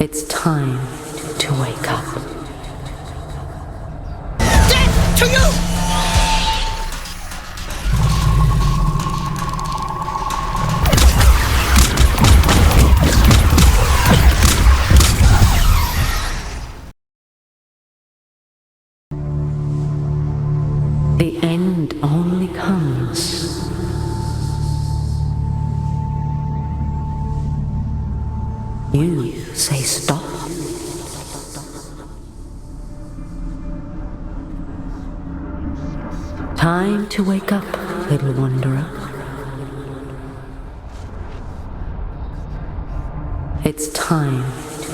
It's time to wake up. Death to you! The end only comes you say stop. Time to wake up, little wanderer. It's time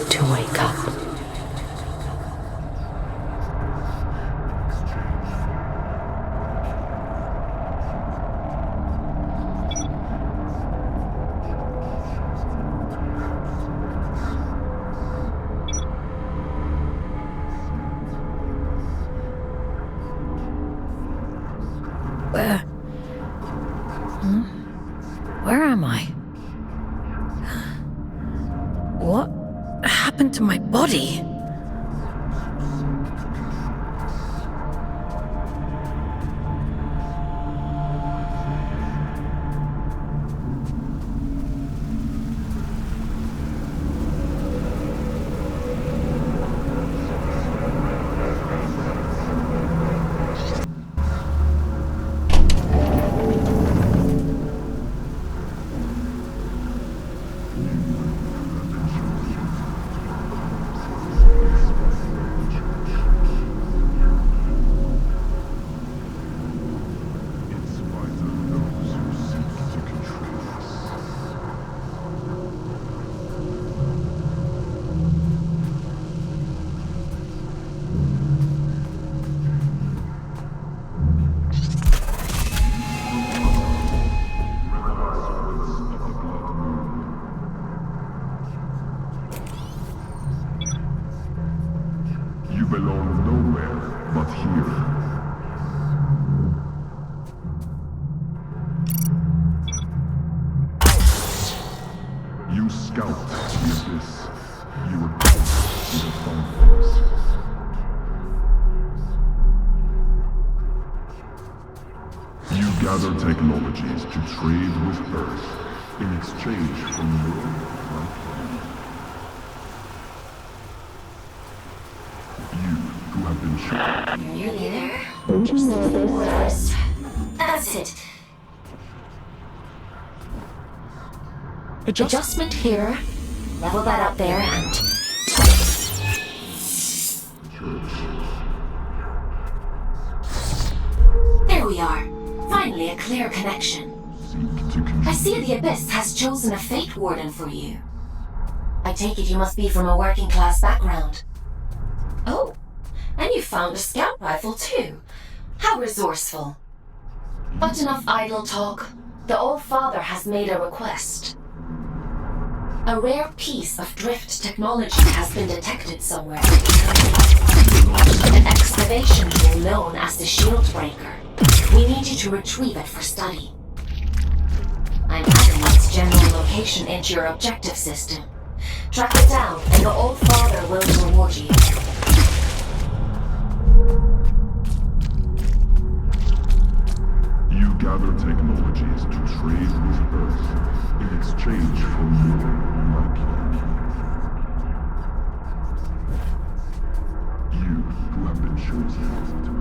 to wake up. Where am I? What happened to my body? You belong nowhere but here. You scout the abyss. You were caught in the conflicts. You gather technologies to trade with Earth in exchange for more life. You who have been shot. You're nearly there. Just a few orders. That's it. Adjustment here. Level that up there and... There we are. Finally a clear connection. I see the Abyss has chosen a Fate Warden for you. I take it you must be from a working class background. Oh, and you found a scout rifle too. How resourceful. But enough idle talk. The Old Father has made a request. A rare piece of drift technology has been detected somewhere. An excavation tool known as the Shield Breaker. We need you to retrieve it for study. I'm adding its general location into your objective system. Track it down, and the Old Father will reward you. You gather technologies to trade with Earth in exchange for more like you. You who have been chosen to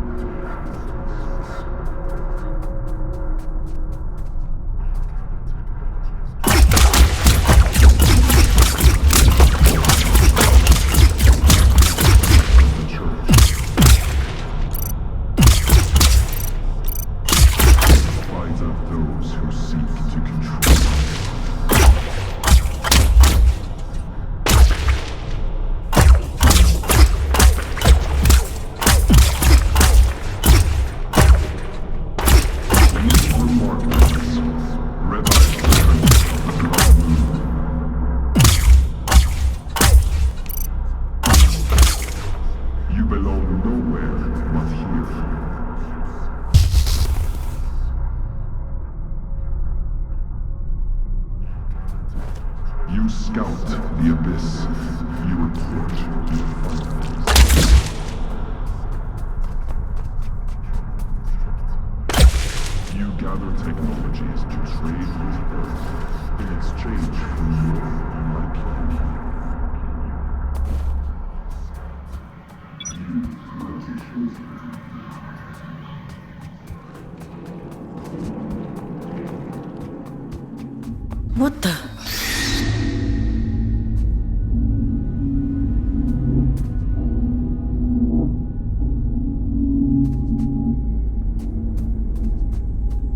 scout the abyss, you report your findings. You gather technologies to trade with Earth in exchange for your lifeline. What the?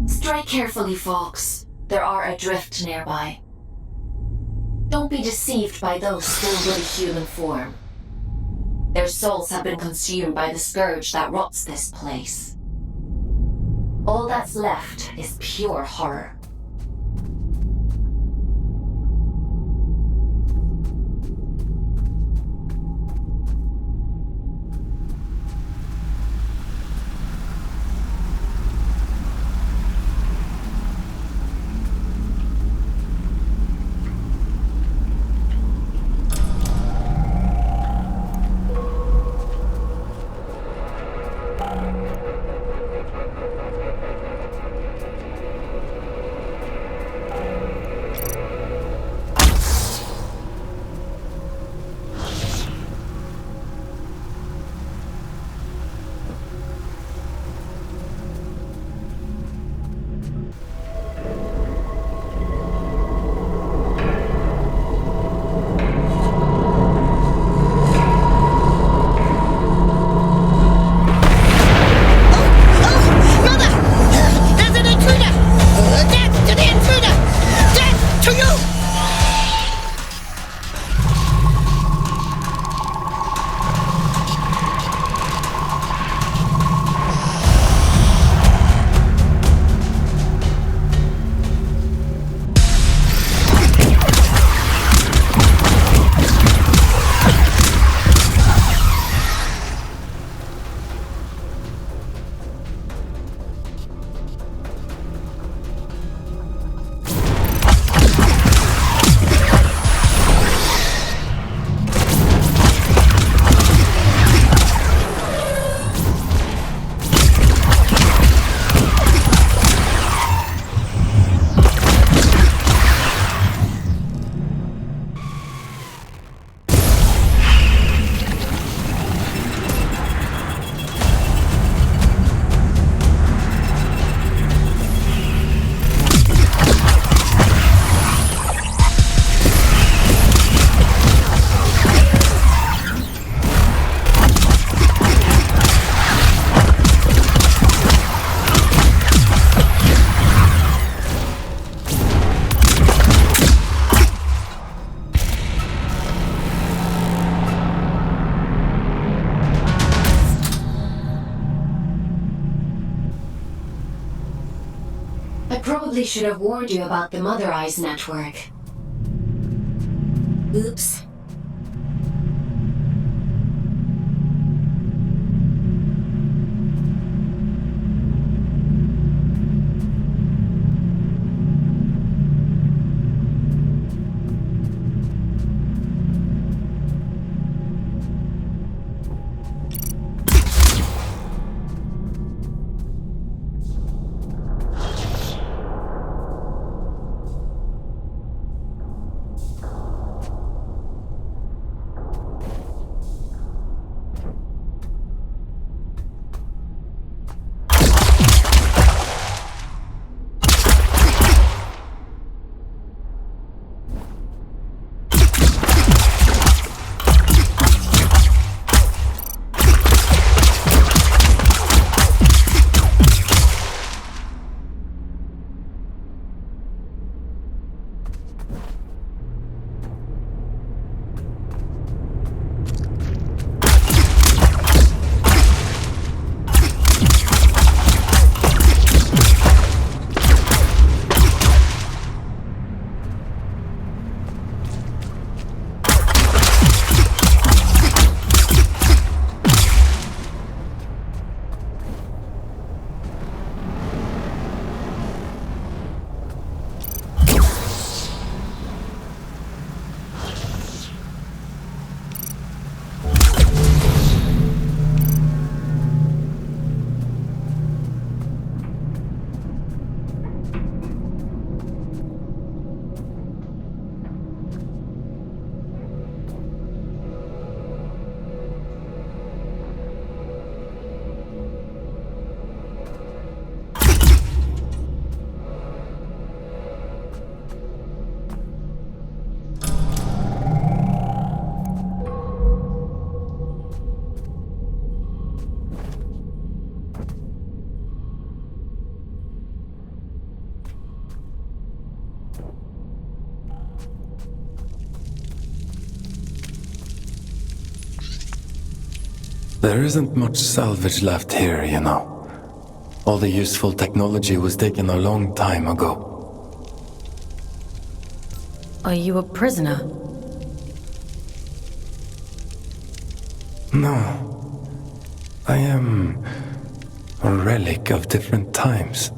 Strike carefully, Fawkes. There are adrift nearby. Don't be deceived by those still with a human form. Their souls have been consumed by the scourge that rots this place. All that's left is pure horror. I probably should have warned you about the Mother Eyes network. Oops. There isn't much salvage left here, you know. All the useful technology was taken a long time ago. Are you a prisoner? No. I am a relic of different times.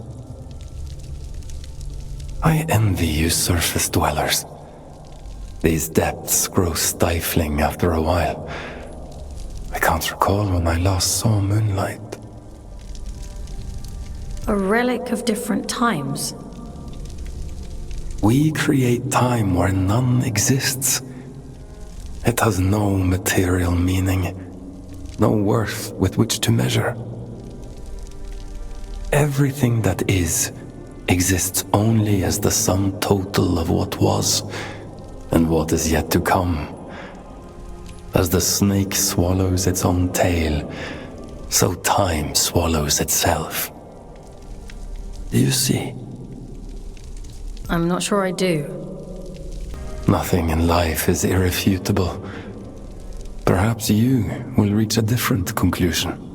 I envy you surface dwellers. These depths grow stifling after a while. I can't recall when I last saw moonlight. A relic of different times? We create time where none exists. It has no material meaning, no worth with which to measure. Everything that is exists only as the sum total of what was and what is yet to come. As the snake swallows its own tail, so time swallows itself. Do you see? I'm not sure I do. Nothing in life is irrefutable. Perhaps you will reach a different conclusion.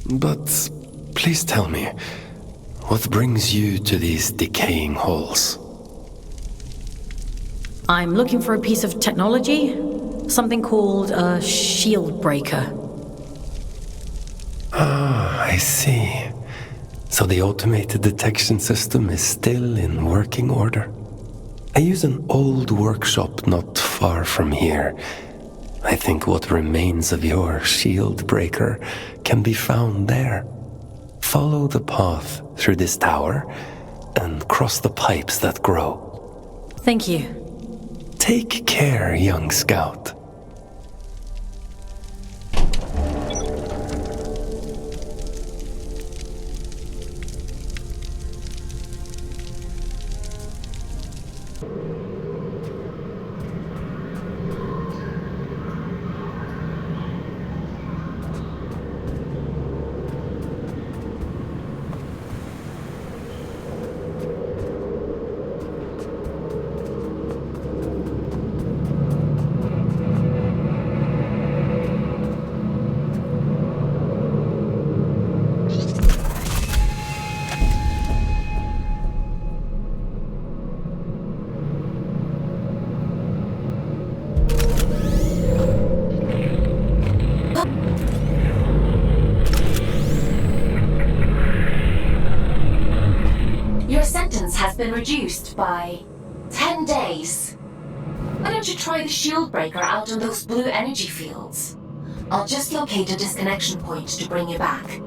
But please tell me, what brings you to these decaying halls? I'm looking for a piece of technology, something called a shield breaker. Ah, I see. So the automated detection system is still in working order. I use an old workshop not far from here. I think what remains of your shield breaker can be found there. Follow the path through this tower and cross the pipes that grow. Thank you. Take care, young scout. Has been reduced by 10 days. Why don't you try the shield breaker out on those blue energy fields? I'll just locate a disconnection point to bring you back.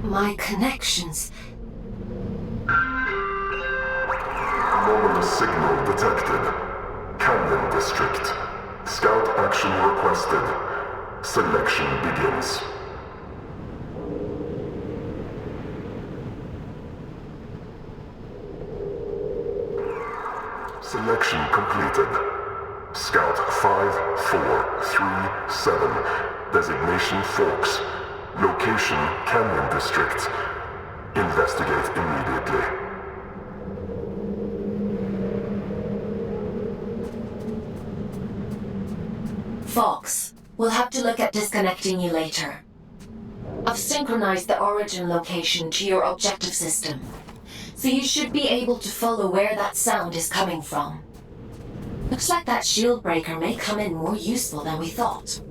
My connections. Anomalous signal detected. Canyon District. Scout action requested. Selection begins. Selection completed. Scout 5437. Designation Fawkes. Location Canyon District. Investigate immediately. Fawkes, we'll have to look at disconnecting you later. I've synchronized the origin location to your objective system, so you should be able to follow where that sound is coming from. Looks like that shield breaker may come in more useful than we thought.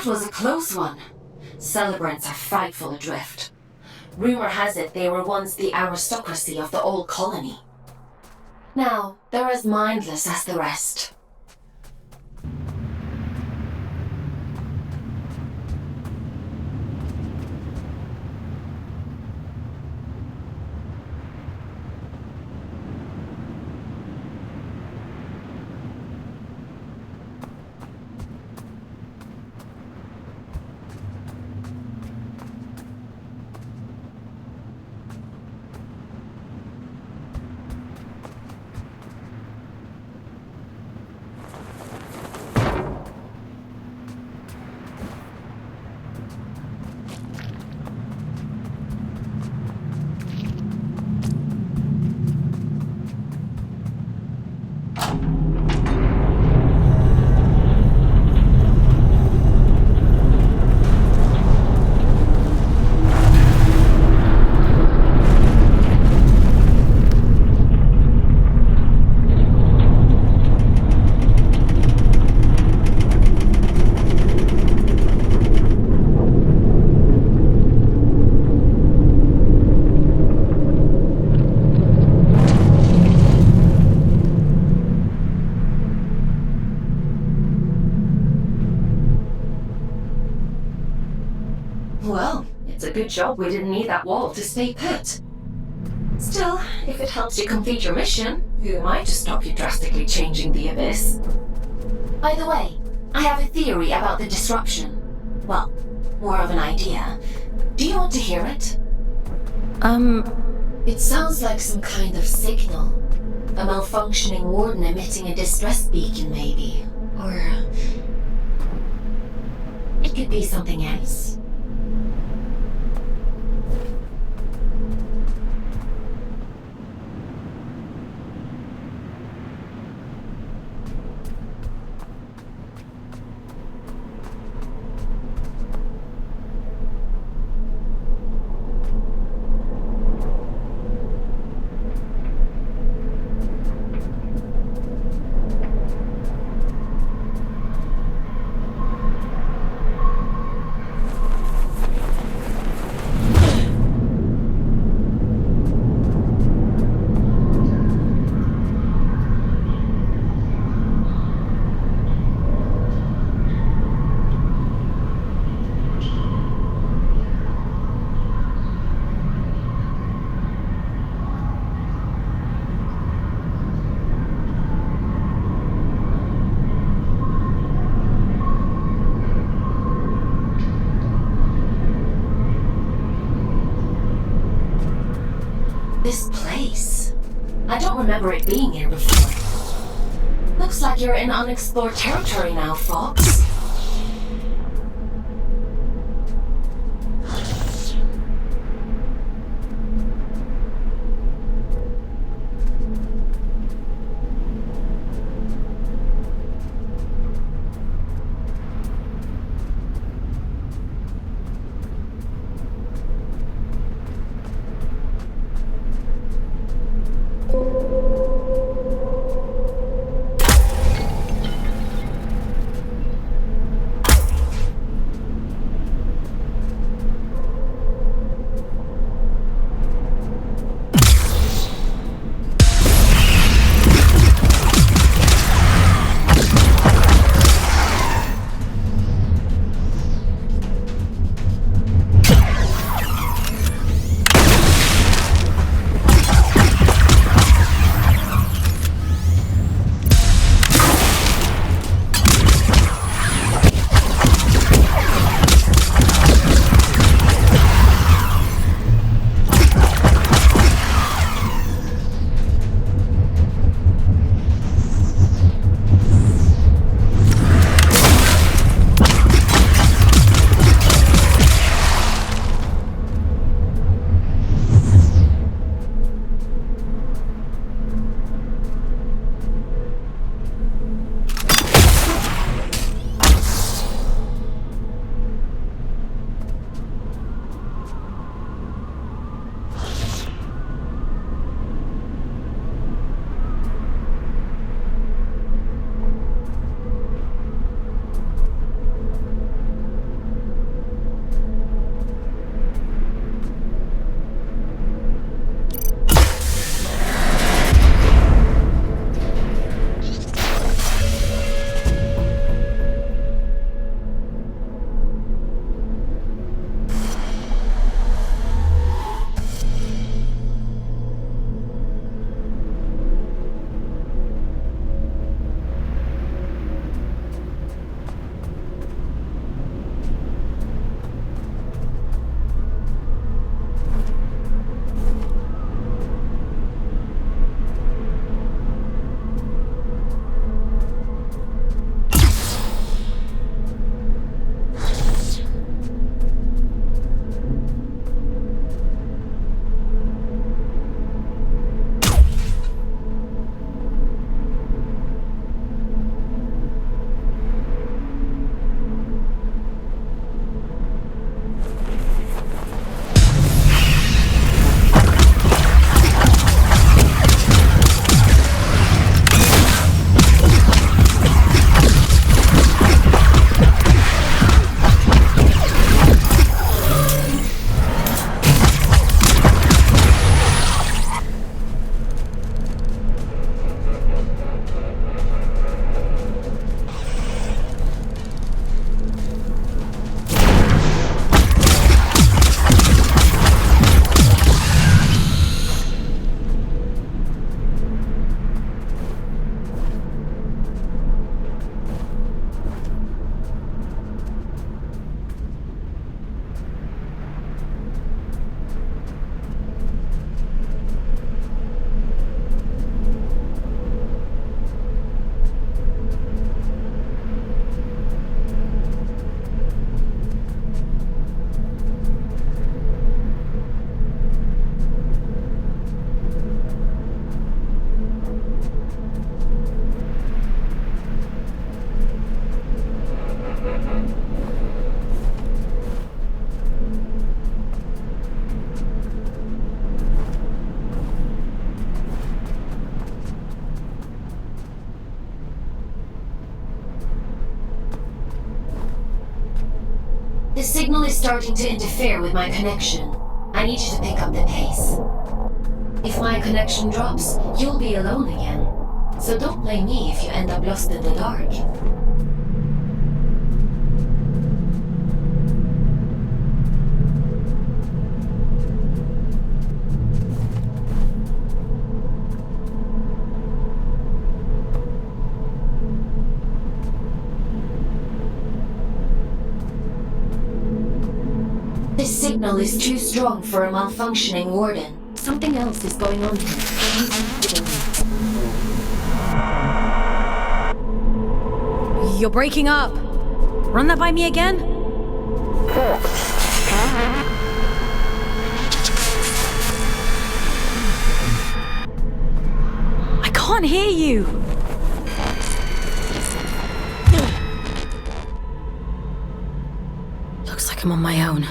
That was a close one. Celebrants are frightful adrift. Rumor has it they were once the aristocracy of the old colony. Now, they're as mindless as the rest. Well, it's a good job we didn't need that wall to stay put. Still, if it helps you complete your mission, who am I to stop you drastically changing the abyss? By the way, I have a theory about the disruption. Well, more of an idea. Do you want to hear it? It sounds like some kind of signal. A malfunctioning warden emitting a distress beacon, maybe. Or... it could be something else. This place. I don't remember it being here before. Looks like you're in unexplored territory now, Fawkes. The signal is starting to interfere with my connection. I need you to pick up the pace. If my connection drops, you'll be alone again. So don't blame me if you end up lost in the dark. This signal is too strong for a malfunctioning warden. Something else is going on here. You're breaking up. Run that by me again? I can't hear you. Looks like I'm on my own.